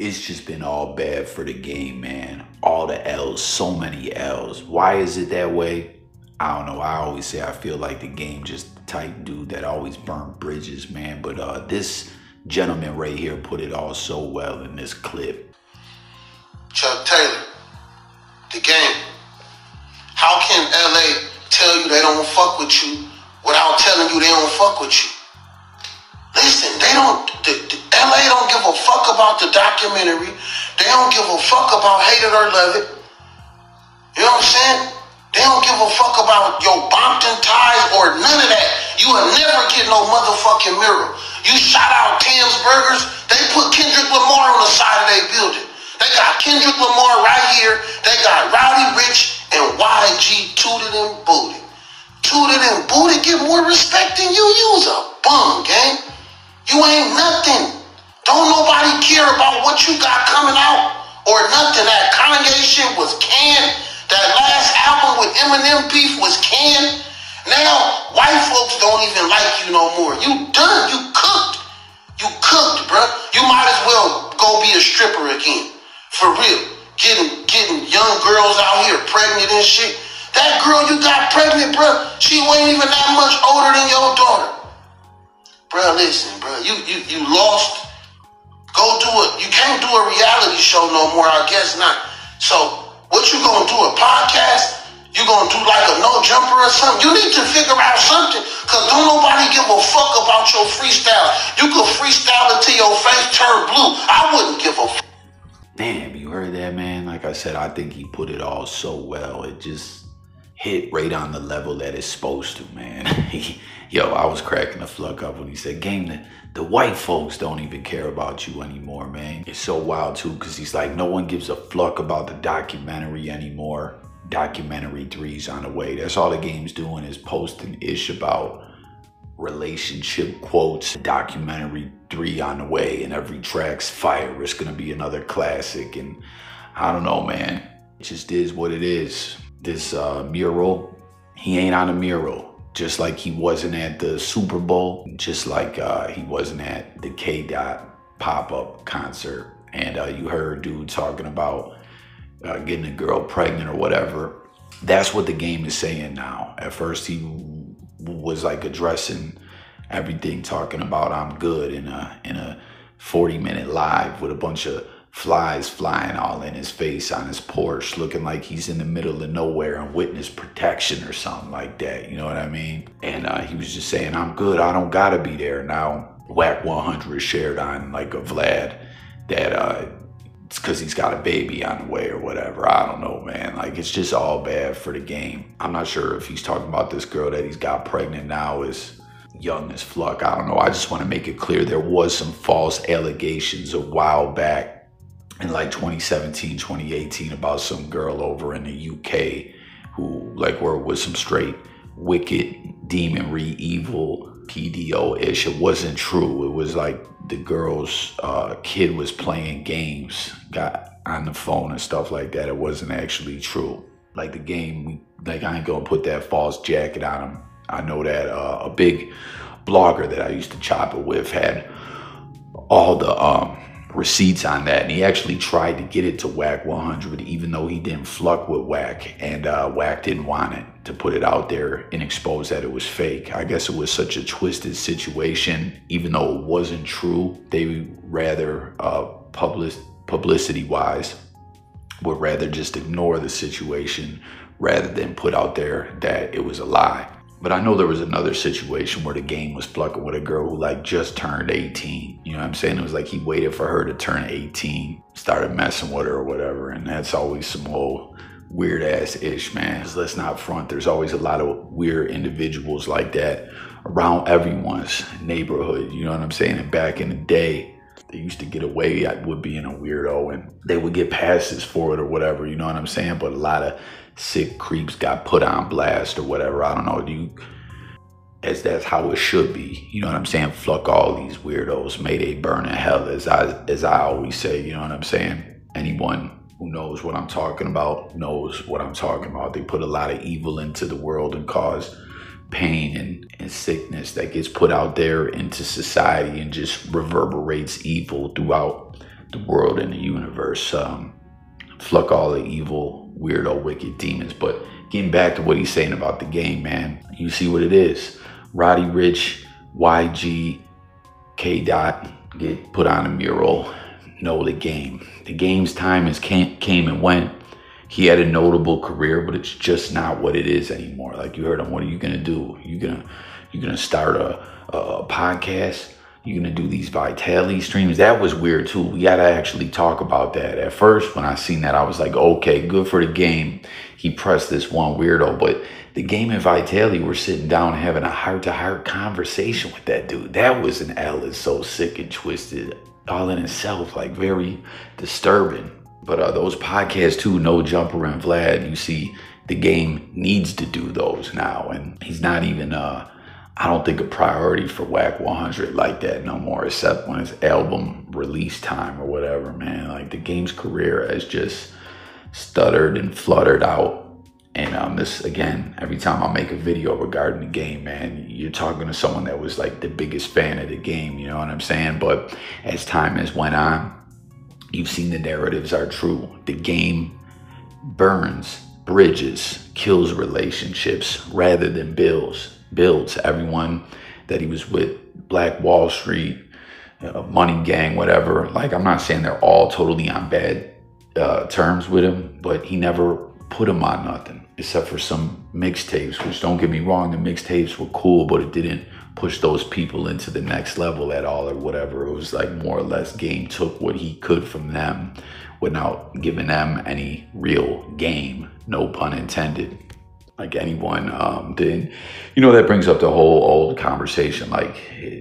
it's just been all bad for the game, man. All the L's, so many L's. Why is it that way? I don't know. I always say I feel like the game just the type dude that always burnt bridges, man. But this gentleman right here put it all so well in this clip. Chuck Taylor, the game. How can LA tell you they don't fuck with you without telling you they don't fuck with you? Listen, they don't, LA don't give a fuck about the documentary. They don't give a fuck about Hate It or Love It. You know what I'm saying? They don't give a fuck about your Bompton ties or none of that. You will never get no motherfucking mirror. You shout out Tim's Burgers, they put Kendrick Lamar on the side of their building. They got Kendrick Lamar right here. They got Rowdy Rich and YG Tooted and Booted. Tooted and Booted get more respect than you. You's a bum, gang. You ain't nothing. Don't nobody care about what you got coming out or nothing. That Kanye shit was canned. That last album with Eminem beef was canned. Now, white folks don't even like you no more. You done. You cooked. You cooked, bruh. You might as well go be a stripper again. For real. Getting young girls out here pregnant and shit. That girl you got pregnant, bruh, she wasn't even that much older than your daughter. Bruh, listen, bruh, you lost. Go do it. You can't do a reality show no more, I guess not. So, what you gonna do, a podcast? You gonna do like a no jumper or something? You need to figure out something, cause don't nobody give a fuck about your freestyle. You could freestyle until your face turn blue. I wouldn't give a fuck. Damn, you heard that, man? Like I said, I think he put it all so well. It just hit right on the level that it's supposed to, man. Yo, I was cracking the fuck up when he said, game, the white folks don't even care about you anymore, man. It's so wild, too, because he's like, no one gives a fuck about the documentary anymore. Documentary 3's on the way. That's all the game's doing is posting ish about relationship quotes. Documentary 3 on the way, and every track's fire. It's gonna be another classic, and I don't know, man. It just is what it is. This mural, he ain't on a mural. Just like he wasn't at the Super Bowl, just like he wasn't at the K-Dot pop-up concert. And you heard dude talking about getting a girl pregnant or whatever. That's what the game is saying now. At first he was like addressing everything, talking about I'm good in a 40-minute live with a bunch of flies flying all in his face on his porch, looking like he's in the middle of nowhere on witness protection or something like that. You know what I mean? And he was just saying, I'm good. I don't gotta be there. Now, Whack 100 shared on like a Vlad that it's because he's got a baby on the way or whatever. I don't know, man. Like, it's just all bad for the game. I'm not sure if he's talking about this girl that he's got pregnant now is young as fuck. I don't know. I just want to make it clear there was some false allegations a while back in like 2017, 2018 about some girl over in the UK who like were with some straight wicked demonry, evil PDO-ish. It wasn't true. It was like the girl's kid was playing games, got on the phone and stuff like that. It wasn't actually true. Like the game, like I ain't gonna put that false jacket on him. I know that a big blogger that I used to chop it with had all the receipts on that, and he actually tried to get it to Whack 100 even though he didn't fuck with Whack, and Whack didn't want it to put it out there and expose that it was fake. I guess it was such a twisted situation. Even though it wasn't true, they rather publicity wise would rather just ignore the situation rather than put out there that it was a lie. But I know there was another situation where the game was fucking with a girl who like just turned 18. You know what I'm saying? It was like he waited for her to turn 18, started messing with her or whatever. And that's always some old weird ass ish, man. Let's not front. There's always a lot of weird individuals like that around everyone's neighborhood. You know what I'm saying? And back in the day, they used to get away with being a weirdo and they would get passes for it or whatever. You know what I'm saying? But a lot of sick creeps got put on blast or whatever. I don't know. As that's how it should be. You know what I'm saying? Fuck all these weirdos. May they burn in hell, as I always say. You know what I'm saying? Anyone who knows what I'm talking about knows what I'm talking about. They put a lot of evil into the world and cause pain and sickness that gets put out there into society and just reverberates evil throughout the world and the universe. Fuck all the evil, weirdo, wicked demons. But getting back to what he's saying about the game, man, you see what it is. Roddy Ricch, YG, K. Dot get put on a mural. Know the game. The game's time came and went. He had a notable career, but it's just not what it is anymore. Like you heard him, what are you gonna do? You're gonna start a podcast? You're gonna do these Vitality streams? That was weird too. We gotta actually talk about that. At first, when I seen that, I was like, okay, good for the game. He pressed this one weirdo, but the game and Vitality were sitting down and having a heart-to-heart conversation with that dude. That was an L. It's so sick and twisted all in itself, like very disturbing. But those podcasts too, No Jumper and Vlad, you see the game needs to do those now. And he's not even, I don't think, a priority for Whack 100 like that no more, except when it's album release time or whatever, man. Like the game's career has just stuttered and fluttered out. And this, again, every time I make a video regarding the game, man, you're talking to someone that was like the biggest fan of the game, you know what I'm saying? But as time has went on, you've seen the narratives are true. The game burns bridges, kills relationships rather than builds. Everyone that he was with, Black Wall Street, Money Gang, whatever. Like, I'm not saying they're all totally on bad terms with him, but he never put him on nothing except for some mixtapes, which, don't get me wrong, the mixtapes were cool, but it didn't push those people into the next level at all or whatever. It was like more or less Game took what he could from them without giving them any real game, no pun intended. Like anyone did. You know, that brings up the whole old conversation, like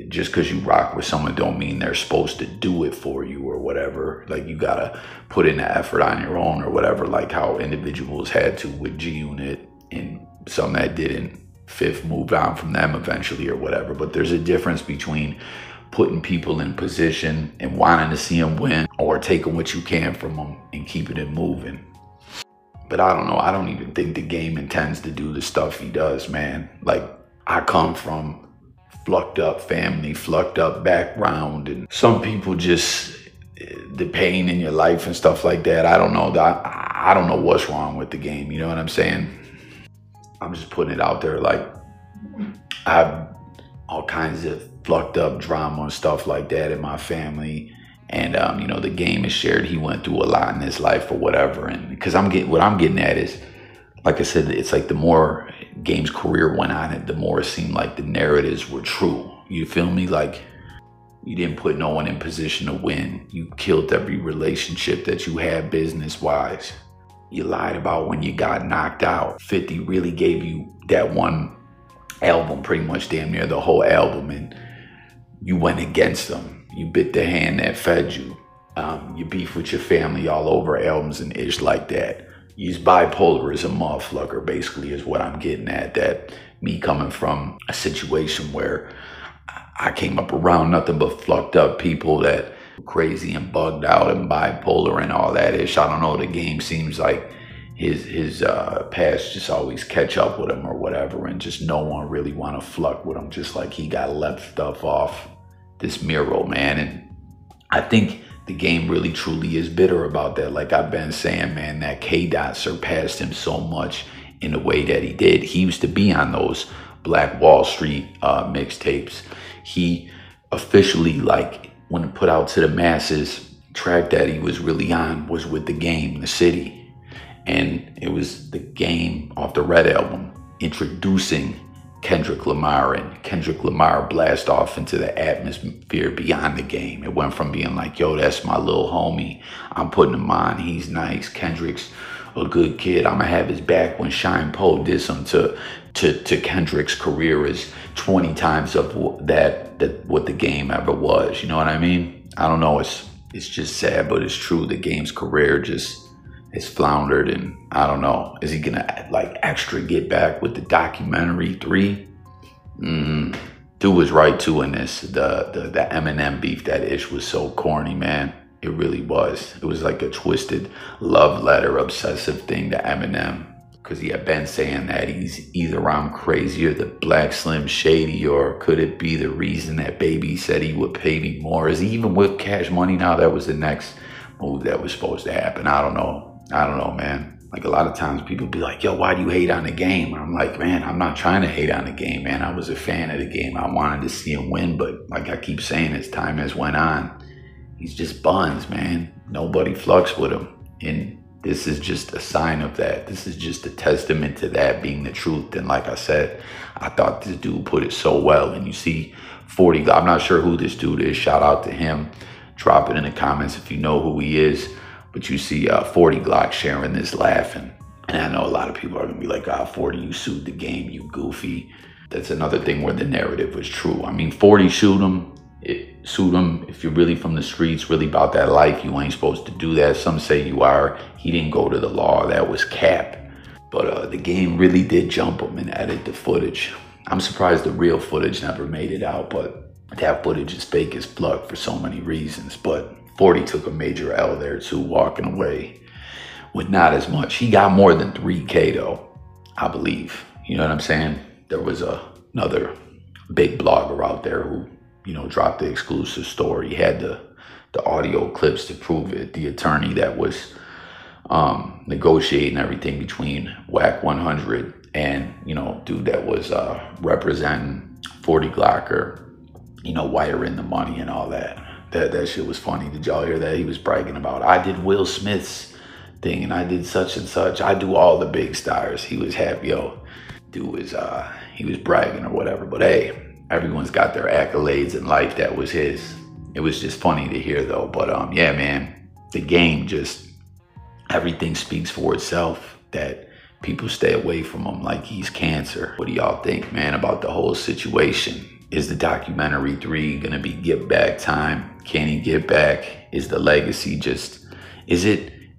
just because you rock with someone don't mean they're supposed to do it for you or whatever. Like you gotta put in the effort on your own or whatever, like how individuals had to with G-Unit, and some that didn't. Fifth moved on from them eventually or whatever. But there's a difference between putting people in position and wanting to see them win, or taking what you can from them and keeping it moving. But I don't know. I don't even think the game intends to do the stuff he does, man. Like, I come from fucked up family, fucked up background, and some people just, the pain in your life and stuff like that. I don't know. I don't know what's wrong with the game. You know what I'm saying? I'm just putting it out there. Like, I have all kinds of fucked up drama and stuff like that in my family. And, you know, the game is shared. He went through a lot in his life or whatever. And because what I'm getting at is, like I said, it's like the more Game's career went on, the more it seemed like the narratives were true. You feel me? Like, you didn't put no one in position to win. You killed every relationship that you had business-wise. You lied about when you got knocked out. 50 really gave you that one album, pretty much damn near the whole album, and you went against them. You bit the hand that fed you. You beef with your family all over albums and ish like that. You's bipolar as a motherfucker, basically, is what I'm getting at. That me coming from a situation where I came up around nothing but fucked up people that were crazy and bugged out and bipolar and all that ish. I don't know, the game seems like his past just always catch up with him or whatever, and just no one really want to fuck with him, just like he got left stuff off this mural, man. And I think the game really truly is bitter about that. Like I've been saying, man, that K-Dot surpassed him so much in the way that he did. He used to be on those Black Wall Street mixtapes. He officially, like, when it put out to the masses, track that he was really on was with the Game, The City. And it was the Game off the Red album introducing Kendrick Lamar, and Kendrick Lamar blast off into the atmosphere beyond the Game. It went from being like, yo, that's my little homie, I'm putting him on, he's nice, Kendrick's a good kid, I'm gonna have his back when Shine Poe did some, to Kendrick's career is 20 times of that what the Game ever was. You know what I mean? I don't know, it's just sad, but it's true. The Game's career just has floundered, and I don't know. Is he gonna like extra get back with the documentary 3? Dude was right too in this. The Eminem beef, that ish was so corny, man. It really was. It was like a twisted love letter, obsessive thing to Eminem. because he had been saying that he's either I'm crazy or the Black Slim Shady, or could it be the reason that Baby said he would pay me more? Is he even with Cash Money now? That was the next move that was supposed to happen. I don't know, man. Like, a lot of times people be like, yo, why do you hate on the game? I'm like, man, I'm not trying to hate on the game, man. I was a fan of the game. I wanted to see him win, but like I keep saying, as time has went on, he's just buns, man. Nobody flux with him. And this is just a sign of that. This is just a testament to that being the truth. And like I said, I thought this dude put it so well. And you see 40, I'm not sure who this dude is. Shout out to him. Drop it in the comments if you know who he is. But you see 40 Glock sharing this laughing. And I know a lot of people are gonna be like, 40, you sued the game, you goofy. That's another thing where the narrative was true. I mean, 40 sued him. If you're really from the streets, really about that life, you ain't supposed to do that. Some say you are. He didn't go to the law. That was cap. But the game really did jump him and edit the footage. I'm surprised the real footage never made it out, but that footage is fake as plug for so many reasons. But 40 took a major L there too, walking away with not as much. He got more than 3K though, I believe. You know what I'm saying? There was another big blogger out there who, you know, dropped the exclusive story. He had the audio clips to prove it. The attorney that was negotiating everything between WAC 100 and, you know, dude that was representing 40 Glocker, you know, wiring the money and all that. That shit was funny. Did y'all hear that? He was bragging about, I did Will Smith's thing and I did such and such. I do all the big stars. He was happy, yo. Dude was, he was bragging or whatever. But hey, everyone's got their accolades in life. That was his. It was just funny to hear though. But yeah, man, the game just, everything speaks for itself, that people stay away from him like he's cancer. What do y'all think, man, about the whole situation? Is the documentary 3 gonna be get back time? Can he get back? Is the legacy just,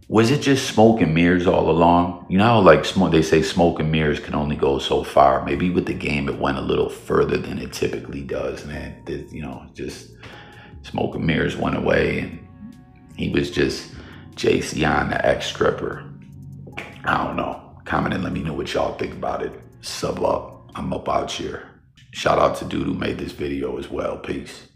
was it just smoke and mirrors all along? You know how like they say smoke and mirrors can only go so far. Maybe with the game it went a little further than it typically does, man. You know, just smoke and mirrors went away and he was just JC on the ex-stripper. I don't know. Comment and let me know what y'all think about it. Sub up. I'm up out here. Shout out to dude who made this video as well. Peace.